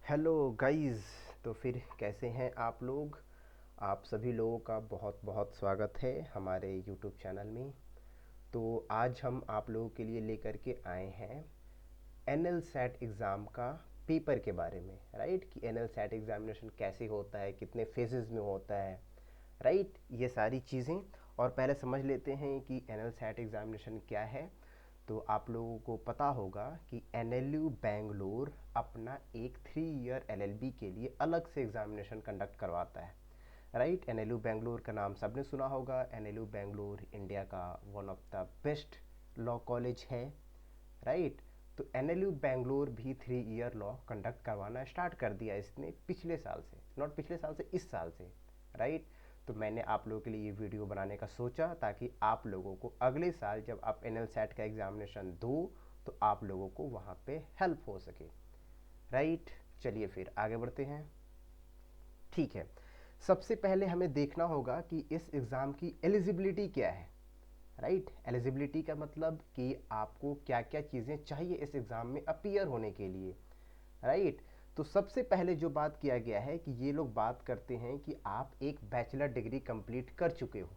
Hello guys. तो फिर कैसे हैं आप लोग। आप सभी लोगों का बहुत बहुत स्वागत है हमारे यूट्यूब चैनल में। तो आज हम आप लोगों के लिए लेकर के आए हैं एनएल सैट एग्ज़ाम का पेपर के बारे में। राइट, कि एनएल सैट एग्ज़ामिनेशन कैसे होता है, कितने फेजेस में होता है। राइट, ये सारी चीज़ें। और पहले समझ लेते हैं कि एनएल सैट एग्ज़ामिनेशन क्या है। तो आप लोगों को पता होगा कि एनएलयू बेंगलोर अपना एक 3 ईयर एलएलबी के लिए अलग से एग्ज़ामिनेशन कंडक्ट करवाता है। राइट, एनएलयू बेंगलोर का नाम सबने सुना होगा। एनएलयू बेंगलोर इंडिया का one of the best law college है। राइट, तो एनएलयू बेंगलोर भी 3 ईयर लॉ कंडक्ट करवाना स्टार्ट कर दिया इसने पिछले साल से, नॉट पिछले साल से, इस साल से। राइट, तो मैंने आप लोगों के लिए ये वीडियो बनाने का सोचा ताकि आप लोगों को अगले साल जब आप एनएल सेट का एग्जामिनेशन दो तो आप लोगों को वहाँ पे हेल्प हो सके। राइट, चलिए फिर आगे बढ़ते हैं। ठीक है, सबसे पहले हमें देखना होगा कि इस एग्ज़ाम की एलिजिबिलिटी क्या है। राइट, एलिजिबिलिटी का मतलब कि आपको क्या क्या चीज़ें चाहिए इस एग्ज़ाम में अपीयर होने के लिए। राइट, तो सबसे पहले जो बात किया गया है कि ये लोग बात करते हैं कि आप एक बैचलर डिग्री कंप्लीट कर चुके हो।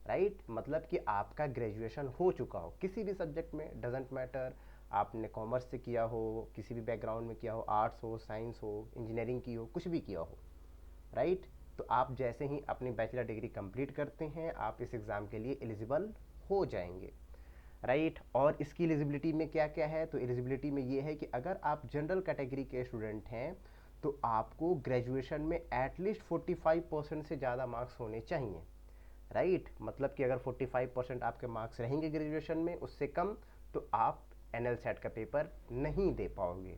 राइट, मतलब कि आपका ग्रेजुएशन हो चुका हो किसी भी सब्जेक्ट में, डजेंट मैटर। आपने कॉमर्स से किया हो, किसी भी बैकग्राउंड में किया हो, आर्ट्स हो, साइंस हो, इंजीनियरिंग की हो, कुछ भी किया हो। राइट, तो आप जैसे ही अपनी बैचलर डिग्री कंप्लीट करते हैं आप इस एग्ज़ाम के लिए एलिजिबल हो जाएंगे। राइट, और इसकी एलिजिबिलिटी में क्या क्या है, तो एलिजिबिलिटी में ये है कि अगर आप जनरल कैटेगरी के स्टूडेंट हैं तो आपको ग्रेजुएशन में एटलीस्ट 45% से ज़्यादा मार्क्स होने चाहिए। राइट, मतलब कि अगर 45% आपके मार्क्स रहेंगे ग्रेजुएशन में, उससे कम तो आप एनएल सेट का पेपर नहीं दे पाओगे।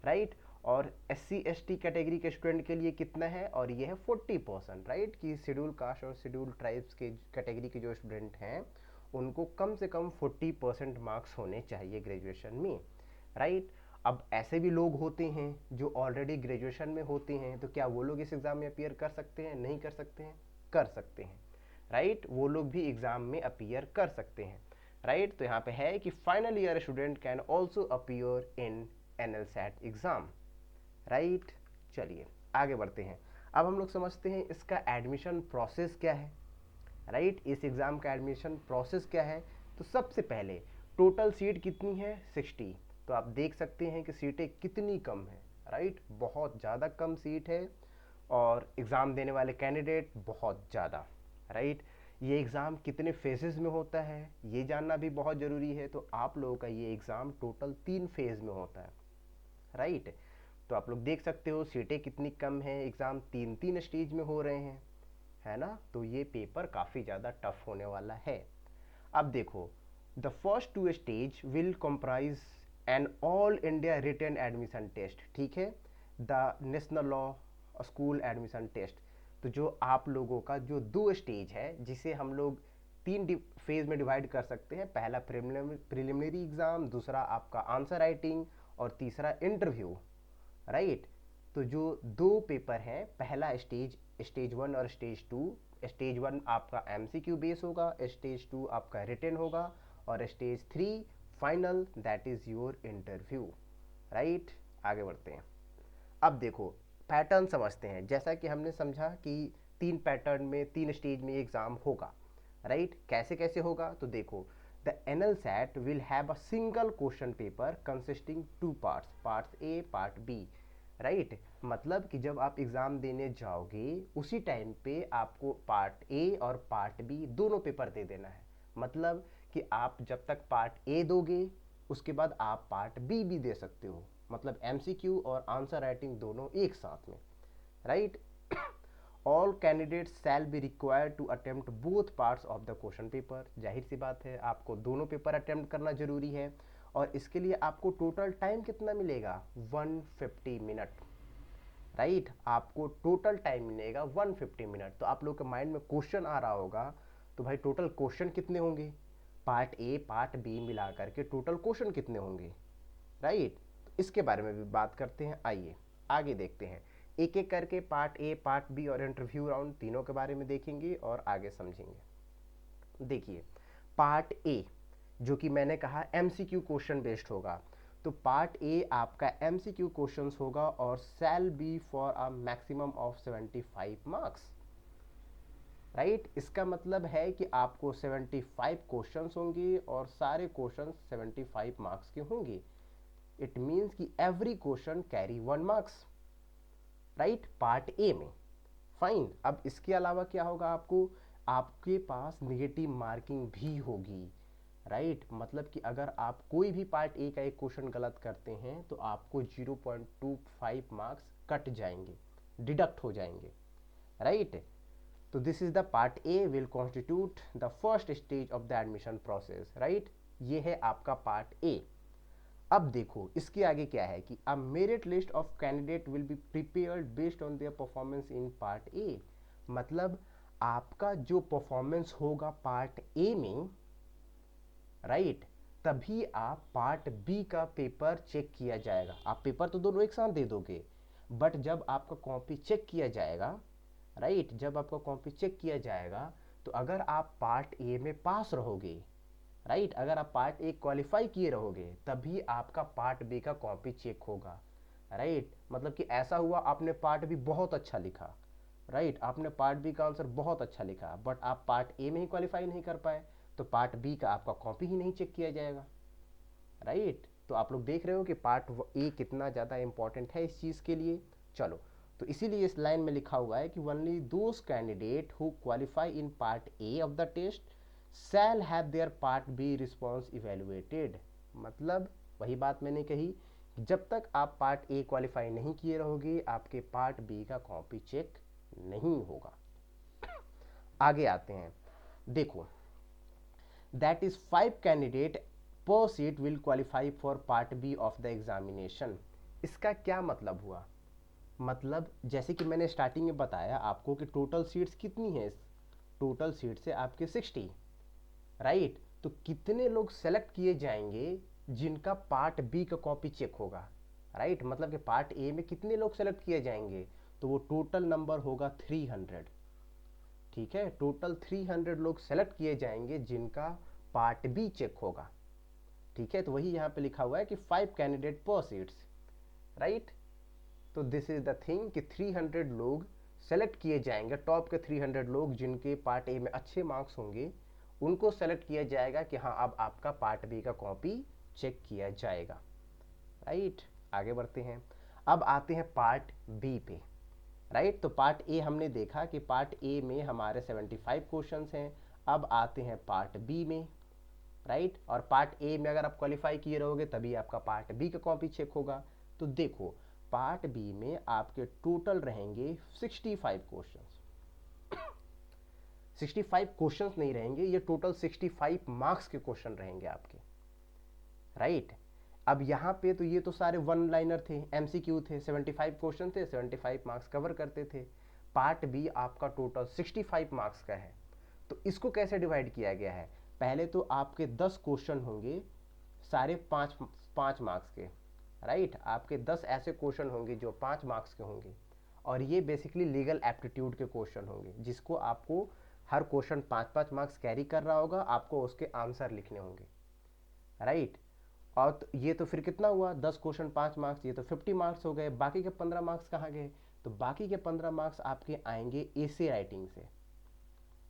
राइट, और S C S T category के स्टूडेंट के लिए कितना है, और ये है 40%। राइट, कि शेड्यूल कास्ट और शेड्यूल ट्राइब्स के कैटेगरी के जो स्टूडेंट हैं उनको कम से कम 40% मार्क्स होने चाहिए ग्रेजुएशन में। राइट, अब ऐसे भी लोग होते हैं जो ऑलरेडी ग्रेजुएशन में होते हैं, तो क्या वो लोग इस एग्ज़ाम में अपीयर कर सकते हैं? नहीं कर सकते हैं? कर सकते हैं। राइट, वो लोग भी एग्ज़ाम में अपीयर कर सकते हैं। राइट, तो यहाँ पे है कि final year student can also appear in NL SAT exam. Right, चलिए आगे बढ़ते हैं। अब हम लोग समझते हैं इसका एडमिशन प्रोसेस क्या है। राइट, इस एग्ज़ाम का एडमिशन प्रोसेस क्या है। तो सबसे पहले टोटल सीट कितनी है? 60। तो आप देख सकते हैं कि सीटें कितनी कम हैं। राइट, बहुत ज़्यादा कम सीट है और एग्ज़ाम देने वाले कैंडिडेट बहुत ज़्यादा। राइट, ये एग्ज़ाम कितने फेजेस में होता है ये जानना भी बहुत ज़रूरी है। तो आप लोगों का ये एग्ज़ाम टोटल 3 फेज़ में होता है। राइट, तो आप लोग देख सकते हो सीटें कितनी कम हैं, एग्ज़ाम 3 3 स्टेज में हो रहे हैं, है ना। तो ये पेपर काफ़ी ज़्यादा टफ होने वाला है। अब देखो, the first 2 stage will comprise an all India written admission test. ठीक है, the national law school admission test. तो जो आप लोगों का जो 2 स्टेज है जिसे हम लोग 3 फेज में डिवाइड कर सकते हैं, पहला प्रिलिमिनरी एग्ज़ाम, दूसरा आपका आंसर राइटिंग और तीसरा इंटरव्यू। राइट, तो जो 2 पेपर हैं, पहला स्टेज, स्टेज 1 और स्टेज 2। स्टेज 1 आपका एमसीक्यू बेस होगा, स्टेज 2 आपका रिटन होगा और stage 3 final, that is your interview. Right, आगे बढ़ते हैं। अब देखो, पैटर्न समझते हैं। जैसा कि हमने समझा कि 3 पैटर्न में, 3 स्टेज में एग्ज़ाम होगा। राइट, कैसे कैसे होगा, तो देखो, the NL SAT will have a single question paper consisting 2 parts, part A part B. Right, मतलब कि जब आप एग्ज़ाम देने जाओगे उसी टाइम पे आपको पार्ट ए और पार्ट बी दोनों पेपर दे देना है। मतलब कि आप जब तक पार्ट ए दोगे उसके बाद आप पार्ट बी भी दे सकते हो। मतलब एमसीक्यू और आंसर राइटिंग दोनों एक साथ में। Right, all candidates shall be required to attempt both parts of the question paper. जाहिर सी बात है आपको दोनों पेपर अटेम्प्ट करना जरूरी है और इसके लिए आपको टोटल टाइम कितना मिलेगा? 150 मिनट। राइट, आपको टोटल टाइम मिलेगा 150 मिनट। तो आप लोग के माइंड में क्वेश्चन आ रहा होगा, तो भाई टोटल क्वेश्चन कितने होंगे? पार्ट ए पार्ट बी मिला करके टोटल क्वेश्चन कितने होंगे? राइट, तो इसके बारे में भी बात करते हैं। आइए आगे देखते हैं, एक एक करके पार्ट ए पार्ट बी और इंटरव्यू राउंड तीनों के बारे में देखेंगे और आगे समझेंगे। देखिए, पार्ट ए जो कि मैंने कहा एमसीक्यू क्वेश्चन बेस्ड होगा, तो पार्ट ए आपका MCQ क्वेश्चंस होगा और shall be for a maximum of 75 marks, right. इसका मतलब है कि आपको 75 क्वेश्चंस होंगे और सारे क्वेश्चंस 75 मार्क्स के होंगे। इट मीन्स कि every question carry 1 marks, right, part A में। फाइन। अब इसके अलावा क्या होगा, आपके पास नेगेटिव मार्किंग भी होगी, राइट। मतलब कि अगर आप कोई भी पार्ट ए का एक क्वेश्चन गलत करते हैं तो आपको 0.25 मार्क्स कट जाएंगे, डिडक्ट हो जाएंगे, राइट। तो this is the part A will constitute the first stage of the admission process, right. ये है आपका पार्ट ए। अब देखो इसके आगे क्या है कि अ merit list of candidate will B prepared based on their performance in part ए। मतलब आपका जो परफॉर्मेंस होगा पार्ट ए में, राइट, तभी आप पार्ट बी का पेपर चेक किया जाएगा। आप पेपर तो दोनों एक साथ दे दोगे, बट जब आपका कॉपी चेक किया जाएगा, राइट, जब आपका कॉपी चेक किया जाएगा तो अगर आप पार्ट ए में पास रहोगे, राइट, अगर आप पार्ट ए क्वालिफाई किए रहोगे तभी आपका पार्ट बी का कॉपी चेक होगा, राइट। मतलब कि ऐसा हुआ आपने पार्ट बी बहुत अच्छा लिखा, राइट, आपने पार्ट बी का आंसर बहुत अच्छा लिखा बट आप पार्ट ए में ही क्वालिफाई नहीं कर पाए तो पार्ट बी का आपका कॉपी ही नहीं चेक किया जाएगा, राइट। तो आप लोग देख रहे हो कि पार्ट ए कितना ज़्यादा इंपॉर्टेंट है इस चीज़ के लिए। चलो, तो इसीलिए इस लाइन में लिखा हुआ है कि only those candidate who qualify in part A of the test shall have their part B response evaluated. मतलब वही बात मैंने कही, जब तक आप पार्ट ए क्वालिफाई नहीं किए रहोगे आपके पार्ट बी का कॉपी चेक नहीं होगा। आगे आते हैं, देखो, that is 5 candidate per seat will qualify for part B of the examination. इसका क्या मतलब हुआ, मतलब जैसे कि मैंने स्टार्टिंग में बताया आपको कि टोटल सीट्स कितनी है, टोटल सीट्स है आपके 60, राइट। तो कितने लोग सेलेक्ट किए जाएंगे जिनका पार्ट बी का कॉपी चेक होगा, राइट। मतलब कि पार्ट ए में कितने लोग सेलेक्ट किए जाएंगे तो वो टोटल नंबर होगा 300, ठीक है। टोटल 300 लोग सेलेक्ट किए जाएंगे जिनका पार्ट बी चेक होगा, ठीक है। तो वही यहाँ पे लिखा हुआ है कि 5 कैंडिडेट पर सीट्स, राइट। तो दिस इज द थिंग कि 300 लोग सेलेक्ट किए जाएंगे, टॉप के 300 लोग जिनके पार्ट ए में अच्छे मार्क्स होंगे उनको सेलेक्ट किया जाएगा कि हाँ अब आपका पार्ट बी का कॉपी चेक किया जाएगा, राइट। आगे बढ़ते हैं, अब आते हैं पार्ट बी पे, राइट। तो पार्ट ए हमने देखा कि पार्ट ए में हमारे 75 क्वेश्चंस हैं। अब आते हैं पार्ट बी में, राइट। और पार्ट ए में अगर आप क्वालिफाई किए रहोगे तभी आपका पार्ट बी का कॉपी चेक होगा। तो देखो पार्ट बी में आपके टोटल रहेंगे 65 क्वेश्चंस। 65 क्वेश्चंस नहीं रहेंगे, ये टोटल 65 मार्क्स के क्वेश्चन रहेंगे आपके, राइट। अब यहाँ पे तो ये तो सारे वन लाइनर थे, MCQ थे, 75 क्वेश्चन थे, 75 मार्क्स कवर करते थे। पार्ट बी आपका टोटल 65 मार्क्स का है। तो इसको कैसे डिवाइड किया गया है, पहले तो आपके 10 क्वेश्चन होंगे सारे पाँच मार्क्स के, राइट। आपके 10 ऐसे क्वेश्चन होंगे जो 5 मार्क्स के होंगे और ये बेसिकली लीगल एप्टीट्यूड के क्वेश्चन होंगे जिसको आपको हर क्वेश्चन 5-5 मार्क्स कैरी कर रहा होगा, आपको उसके आंसर लिखने होंगे, राइट। और तो ये तो फिर कितना हुआ, 10 क्वेश्चन 5 मार्क्स, ये तो 50 मार्क्स हो गए। बाकी के 15 मार्क्स कहाँ गए, तो बाकी के 15 मार्क्स आपके आएंगे एसे राइटिंग से,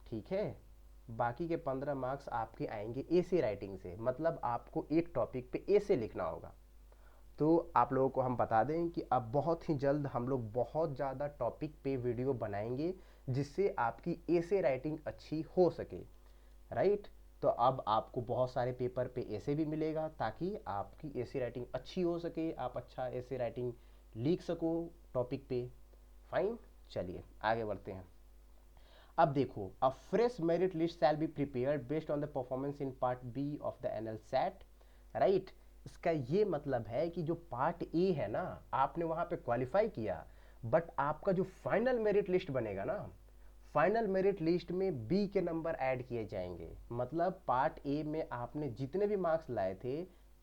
ठीक है। बाकी के 15 मार्क्स आपके आएंगे एसे राइटिंग से, मतलब आपको एक टॉपिक पे एसे लिखना होगा। तो आप लोगों को हम बता दें कि अब बहुत ही जल्द हम लोग बहुत ज़्यादा टॉपिक पे वीडियो बनाएंगे जिससे आपकी एसे राइटिंग अच्छी हो सके, राइट। तो अब आपको बहुत सारे पेपर पे ऐसे भी मिलेगा ताकि आपकी ऐसे राइटिंग अच्छी हो सके, आप अच्छा ऐसे राइटिंग लिख सको टॉपिक पे। फाइन, चलिए आगे बढ़ते हैं। अब देखो, a fresh merit list shall be prepared based on the performance in part B of the NL SAT, right. इसका ये मतलब है कि जो पार्ट ए है ना, आपने वहां पे क्वालिफाई किया बट आपका जो फाइनल मेरिट लिस्ट बनेगा ना, फाइनल मेरिट लिस्ट में बी के नंबर ऐड किए जाएंगे। मतलब पार्ट ए में आपने जितने भी मार्क्स लाए थे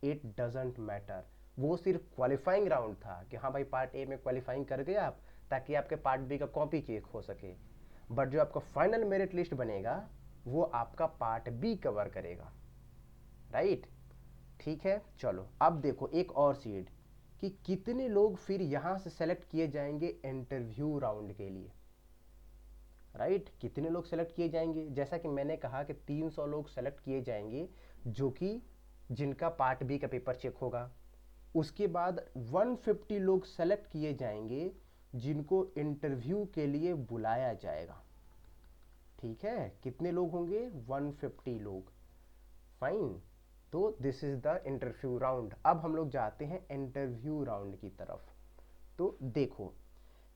इट डजेंट मैटर, वो सिर्फ क्वालिफाइंग राउंड था कि हाँ भाई पार्ट ए में क्वालिफाइंग कर गए आप ताकि आपके पार्ट बी का कॉपी चेक हो सके। बट जो आपका फाइनल मेरिट लिस्ट बनेगा वो आपका पार्ट बी कवर करेगा, राइट। ठीक है, चलो अब देखो एक और सीट कि कितने लोग फिर यहाँ से सेलेक्ट किए जाएंगे इंटरव्यू राउंड के लिए। राइट, कितने लोग सेलेक्ट किए जाएंगे, जैसा कि मैंने कहा कि 300 लोग सेलेक्ट किए जाएंगे जो कि जिनका पार्ट बी का पेपर चेक होगा। उसके बाद 150 लोग सेलेक्ट किए जाएंगे जिनको इंटरव्यू के लिए बुलाया जाएगा। ठीक है, कितने लोग होंगे, 150 लोग। फाइन, तो this is the interview round. अब हम लोग जाते हैं इंटरव्यू राउंड की तरफ। तो देखो,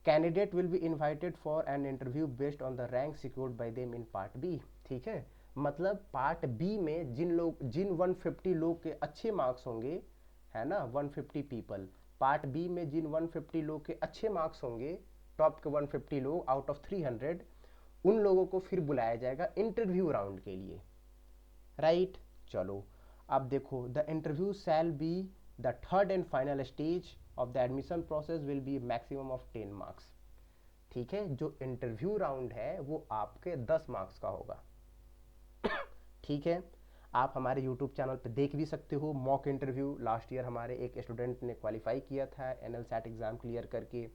candidate will be invited for an interview based on the rank secured by them in part B. ठीक है, मतलब पार्ट बी में जिन 150 लोग के अच्छे मार्क्स होंगे, है ना, 150 पीपल, पार्ट बी में जिन 150 लोग के अच्छे मार्क्स होंगे, टॉप के 150 लोग आउट ऑफ 300, उन लोगों को फिर बुलाया जाएगा इंटरव्यू राउंड के लिए। राइट, चलो अब देखो, the interview shall be the third and final stage of the admission process, will be maximum of 10 marks. ठीक है, जो इंटरव्यू राउंड है वो आपके 10 मार्क्स का होगा। ठीक है, आप हमारे यूट्यूब चैनल पे देख भी सकते हो मॉक इंटरव्यू। लास्ट ईयर हमारे एक स्टूडेंट ने क्वालिफाई किया था एनएल सैट एग्ज़ाम क्लियर करके,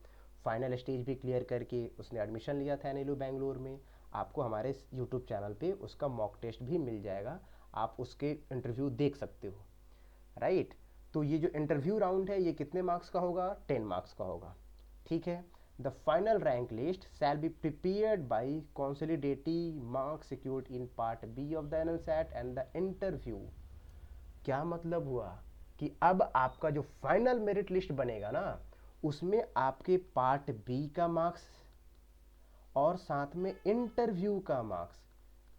फाइनल स्टेज भी क्लियर करके उसने एडमिशन लिया था एनएलयू बैंगलोर में। आपको हमारे यूट्यूब चैनल पे उसका मॉक टेस्ट भी मिल जाएगा, आप उसके इंटरव्यू देख सकते हो। राइट, तो ये जो इंटरव्यू राउंड है ये कितने मार्क्स का होगा, 10 मार्क्स का होगा। ठीक है, the final rank list shall be prepared by consolidating marks secured in part B of the NLSAT and the interview। क्या मतलब हुआ कि अब आपका जो फाइनल मेरिट लिस्ट बनेगा ना, उसमें आपके पार्ट बी का मार्क्स और साथ में इंटरव्यू का मार्क्स,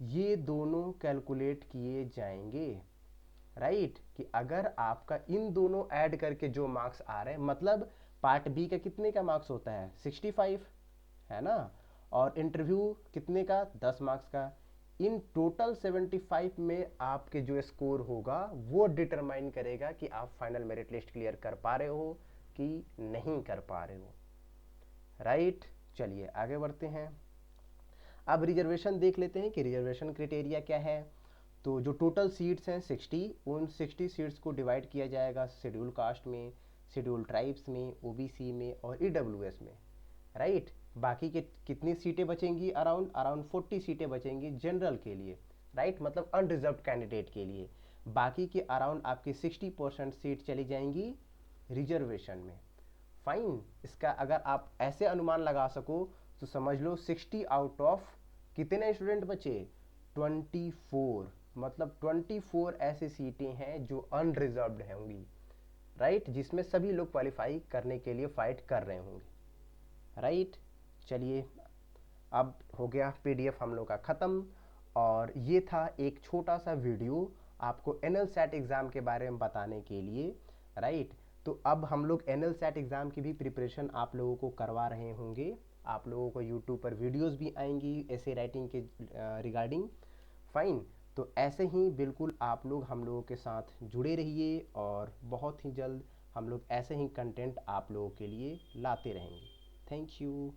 ये दोनों कैलकुलेट किए जाएंगे। राइट, कि अगर आपका इन दोनों ऐड करके जो मार्क्स आ रहे हैं, मतलब पार्ट बी का कितने का मार्क्स होता है, 65, है ना, और इंटरव्यू कितने का, 10 मार्क्स का, इन टोटल 75 में आपके जो स्कोर होगा वो डिटरमाइन करेगा कि आप फाइनल मेरिट लिस्ट क्लियर कर पा रहे हो कि नहीं कर पा रहे हो। राइट, चलिए आगे बढ़ते हैं। अब रिजर्वेशन देख लेते हैं कि रिजर्वेशन क्राइटेरिया क्या है। तो जो टोटल सीट्स हैं 60, उन 60 सीट्स को डिवाइड किया जाएगा शेड्यूल कास्ट में, शेड्यूल ट्राइब्स में, ओबीसी में और ईडब्ल्यूएस में। राइट, बाकी के कितनी सीटें बचेंगी, अराउंड अराउंड 40 सीटें बचेंगी जनरल के लिए। राइट, मतलब अनरिजर्व कैंडिडेट के लिए। बाकी के अराउंड आपकी 60% सीट चली जाएंगी रिजर्वेशन में। फाइन, इसका अगर आप ऐसे अनुमान लगा सको तो समझ लो 60 आउट ऑफ कितने स्टूडेंट बचे, 24, मतलब 24 ऐसी सीटें हैं जो अनरिजर्व्ड होंगी। राइट, जिसमें सभी लोग क्वालिफाई करने के लिए फाइट कर रहे होंगे। राइट, चलिए अब हो गया पीडीएफ हम लोग का ख़त्म, और ये था एक छोटा सा वीडियो आपको एनएल सैट एग्ज़ाम के बारे में बताने के लिए। राइट, तो अब हम लोग एनएल सैट एग्ज़ाम की भी प्रिपरेशन आप लोगों को करवा रहे होंगे। आप लोगों को यूट्यूब पर वीडियोस भी आएंगी ऐसे राइटिंग के रिगार्डिंग। फाइन, तो ऐसे ही बिल्कुल आप लोग हम लोगों के साथ जुड़े रहिए, और बहुत ही जल्द हम लोग ऐसे ही कंटेंट आप लोगों के लिए लाते रहेंगे। Thank you.